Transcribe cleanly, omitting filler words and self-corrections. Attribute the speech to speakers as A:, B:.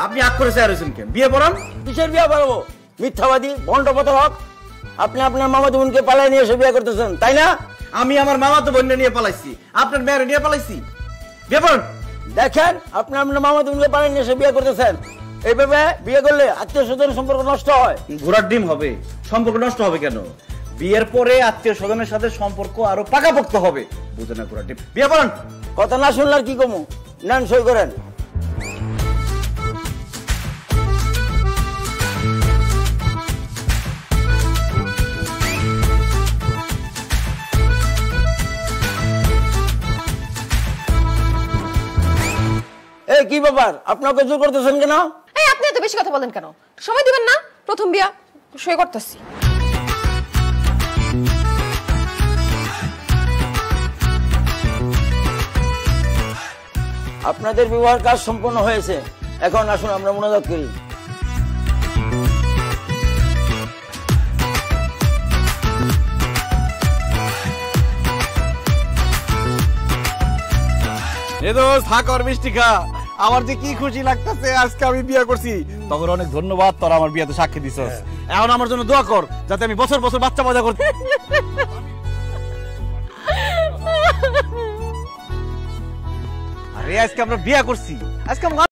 A: আপনি আগ করে চেয়ার হয়েছেন কেন? বিয়ে পড়ান।
B: কিসের বিয়ে পড়াবো? মিথ্যাবাদী ভণ্ড প্রতারক। আপনি আপনার মামাতো বোনকে পালাই নিয়ে এসে বিয়ে করতেছেন, তাই না?
A: আমি আমার মামাতো বোন নিয়ে পালাইছি, আপনার মেয়ের নিয়ে পালাইছি। বিয়ে পড়ান।
B: দেখেন, আপনি আপনার মামাতো বোনকে পালাই নিয়ে এসে বিয়ে করতেছেন। এইভাবে বিয়ে করলে আত্মীয় স্বজনের সম্পর্ক নষ্ট হয়।
A: ঘোড়ার ডিম হবে, সম্পর্ক নষ্ট হবে কেন? বিয়ের পরে আত্মীয় স্বজনের সাথে সম্পর্ক আরো পাকাপোক্ত হবে। বুঝে না ঘোড়ার ডিম। বিয়ে পড়ান।
B: কথা না শুনলে আর কি কমু? নেন, সই করেন। এই কি ব্যাপার, আপনাকে জোর করতেছেন কেন?
C: এই আপনি এত বেশি কথা বলেন কেন? সময় দিবেন না? প্রথম বিয়া, সই করতেছি।
B: আপনাদের বিবাহের কাজ সম্পন্ন হয়েছে, এখন আসুন আমরা মোনাজাত করি।
D: মিষ্টি খা, আমার যে কি খুশি লাগতেছে আজকে আমি বিয়ে করছি। তখন অনেক ধন্যবাদ, তোর আমার বিয়েতে সাক্ষী দিছস। এখন আমার জন্য দোয়া কর যাতে আমি বছর বছর বাচ্চা মজা করতে। আরে আজকে আমরা বিয়ে করছি, আজকে